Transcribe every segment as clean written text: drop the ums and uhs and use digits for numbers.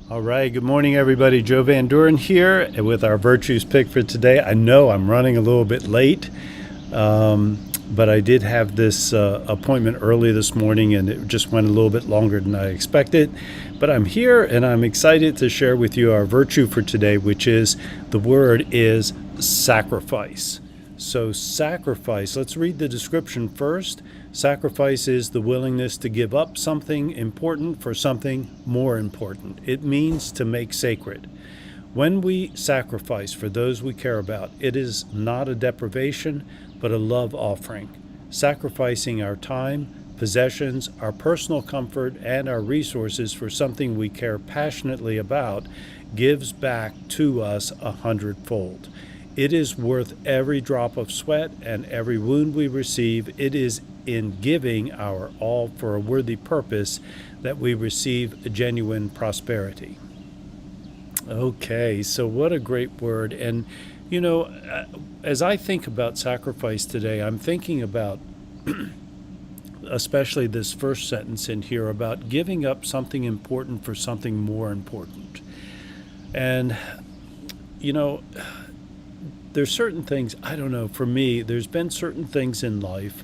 All right, good morning, everybody. Joe Van Duren here with our Virtues pick for today. I know I'm running a little bit late, but I did have this appointment early this morning and it just went a little bit longer than I expected. But I'm here and I'm excited to share with you our virtue for today, which is the word is sacrifice. So, sacrifice, let's read the description first. Sacrifice is the willingness to give up something important for something more important. It means to make sacred. When we sacrifice for those we care about, it is not a deprivation, but a love offering. Sacrificing our time, possessions, our personal comfort, and our resources for something we care passionately about gives back to us 100-fold. It is worth every drop of sweat and every wound we receive. It is in giving our all for a worthy purpose that we receive genuine prosperity. Okay, so what a great word. And, as I think about sacrifice today, I'm thinking about especially this first sentence in here about giving up something important for something more important. And, there's certain things, I don't know, for me, there's been certain things in life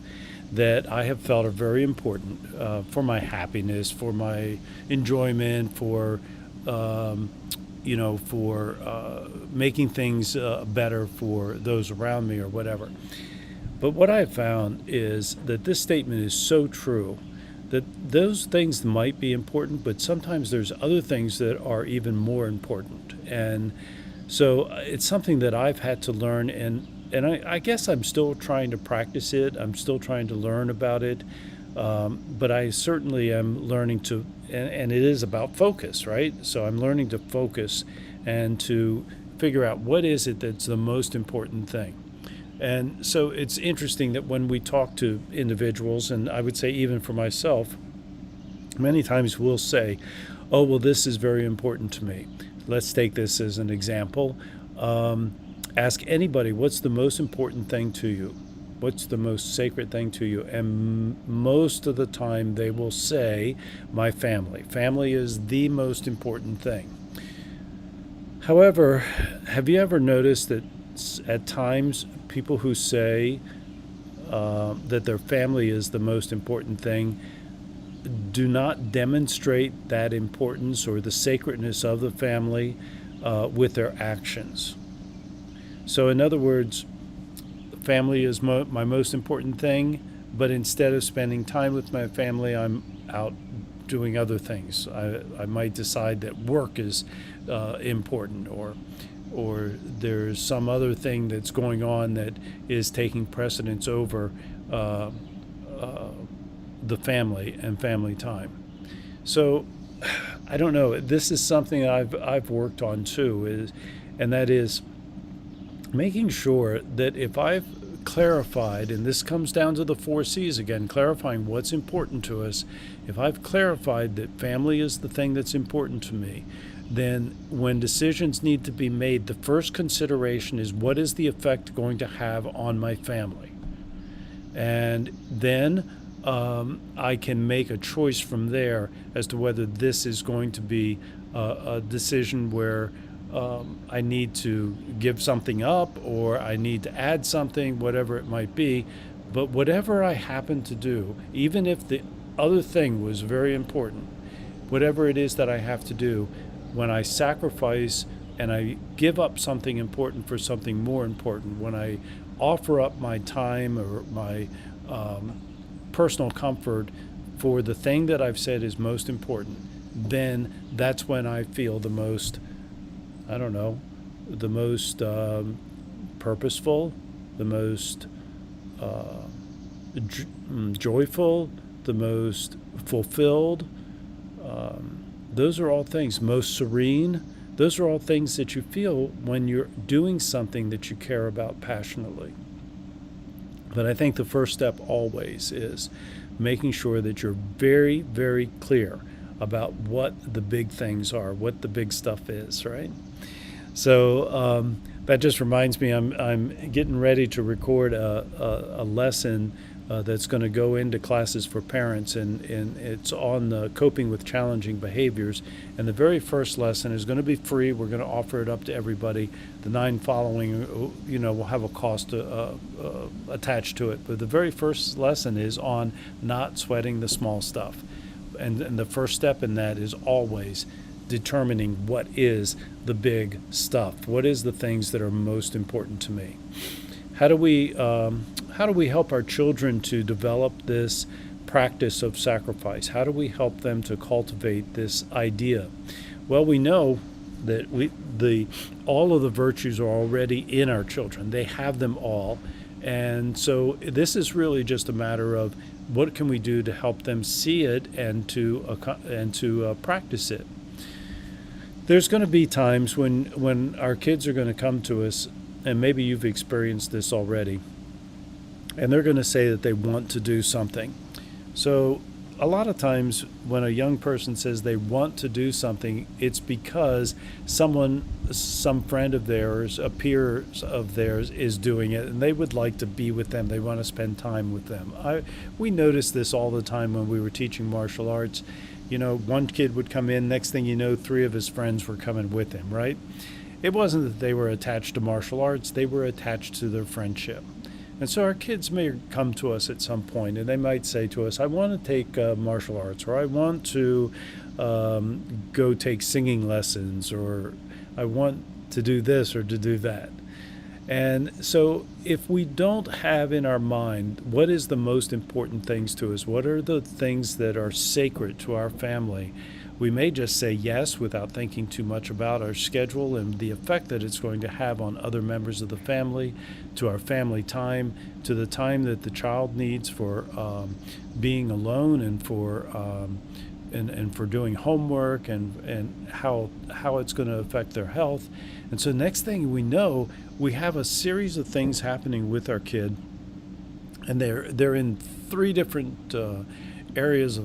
that I have felt are very important for my happiness, for my enjoyment, for making things better for those around me or whatever. But what I've found is that this statement is so true that those things might be important, but sometimes there's other things that are even more important. And so it's something that I've had to learn, and I guess I'm still trying to practice it. I'm still trying to learn about it. But I certainly am learning to, and it is about focus, right? So I'm learning to focus and to figure out what is it that's the most important thing. And so it's interesting that when we talk to individuals, and I would say even for myself, many times we'll say, oh, well, this is very important to me. Let's take this as an example. Ask anybody, what's the most important thing to you? What's the most sacred thing to you? And most of the time they will say, my family. Family is the most important thing. However, have you ever noticed that at times people who say that their family is the most important thing do not demonstrate that importance or the sacredness of the family with their actions? So in other words, family is my most important thing, but instead of spending time with my family, I'm out doing other things. I might decide that work is important, or there's some other thing that's going on that is taking precedence over the family and family time. So I don't know. This is something I've worked on too, and that is making sure that if I've clarified, and this comes down to the 4 C's again, clarifying what's important to us. If I've clarified that family is the thing that's important to me, then when decisions need to be made, the first consideration is what is the effect going to have on my family? And then I can make a choice from there as to whether this is going to be a decision where I need to give something up or I need to add something, whatever it might be. But whatever I happen to do, even if the other thing was very important, whatever it is that I have to do, when I sacrifice and I give up something important for something more important, when I offer up my time or my personal comfort for the thing that I've said is most important, then that's when I feel the most, the most purposeful, the most joyful, the most fulfilled. Those are all things, most serene. Those are all things that you feel when you're doing something that you care about passionately. But I think the first step always is making sure that you're very, very clear about what the big things are, what the big stuff is, right? So that just reminds me, I'm getting ready to record a lesson that's going to go into classes for parents, and it's on coping with challenging behaviors. And the very first lesson is going to be free. We're going to offer it up to everybody. The 9 following, will have a cost attached to it. But the very first lesson is on not sweating the small stuff. And the first step in that is always determining what is the big stuff. What is the things that are most important to me? How do we help our children to develop this practice of sacrifice? How do we help them to cultivate this idea? Well, we know that all of the virtues are already in our children. They have them all. And so this is really just a matter of what can we do to help them see it and to practice it. There's going to be times when our kids are going to come to us, and maybe you've experienced this already, and they're going to say that they want to do something. So a lot of times when a young person says they want to do something, it's because some friend of theirs, a peer of theirs, is doing it, and they would like to be with them. They want to spend time with them. We noticed this all the time when we were teaching martial arts. One kid would come in, next thing you know, 3 of his friends were coming with him, right? It wasn't that they were attached to martial arts, they were attached to their friendship. And so our kids may come to us at some point, and they might say to us, I want to take martial arts, or I want to go take singing lessons, or I want to do this or to do that. And so if we don't have in our mind what is the most important things to us, what are the things that are sacred to our family, we may just say yes without thinking too much about our schedule and the effect that it's going to have on other members of the family, to our family time, to the time that the child needs for being alone and for doing homework, and how it's going to affect their health. And so next thing we know, we have a series of things happening with our kid, and they're in 3 different areas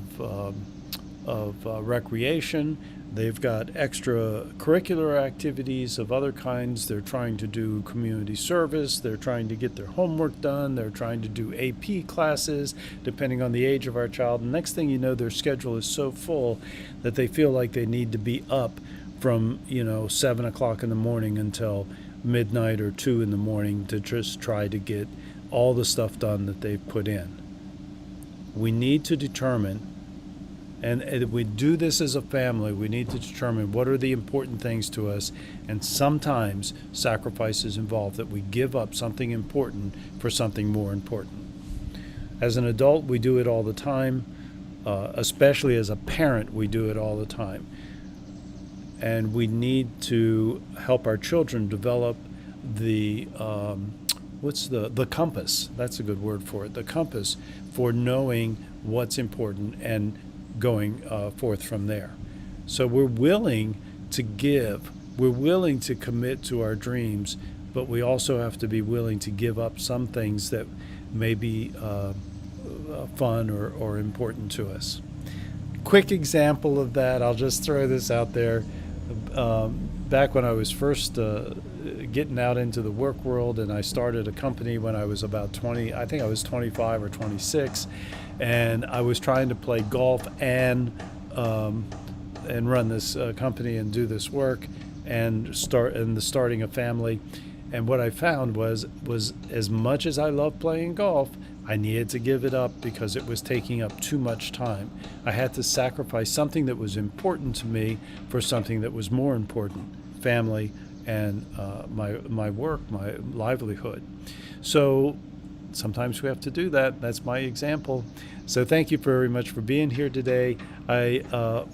of recreation. They've got extracurricular activities of other kinds. They're trying to do community service. They're trying to get their homework done. They're trying to do AP classes, depending on the age of our child. And next thing you know, their schedule is so full that they feel like they need to be up from 7 o'clock in the morning until midnight or 2 in the morning to just try to get all the stuff done that they've put in. We need to determine, and if we do this as a family, we need to determine what are the important things to us, and sometimes sacrifice is involved, that we give up something important for something more important. As an adult, we do it all the time. Especially as a parent, we do it all the time. And we need to help our children develop the compass. That's a good word for it. The compass for knowing what's important and going forth from there. So we're willing to give. We're willing to commit to our dreams, but we also have to be willing to give up some things that may be fun or important to us. Quick example of that, I'll just throw this out there. Back when I was first getting out into the work world, and I started a company when I was about 20, I think I was 25 or 26, and I was trying to play golf and run this company and do this work and starting a family. And what I found was as much as I love playing golf, I needed to give it up because it was taking up too much time. I had to sacrifice something that was important to me for something that was more important, family and my work, my livelihood. So sometimes we have to do that. That's my example. So thank you very much for being here today. I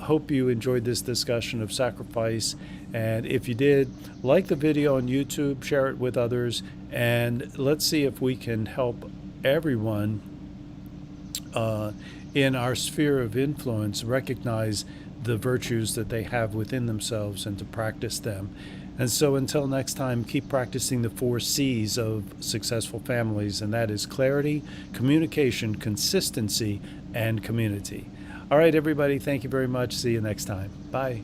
hope you enjoyed this discussion of sacrifice. And if you did, like the video on YouTube, share it with others, and let's see if we can help everyone in our sphere of influence recognize the virtues that they have within themselves and to practice them. And so until next time, keep practicing the 4 C's of successful families, and that is clarity, communication, consistency, and community. All right, everybody, thank you very much. See you next time. Bye.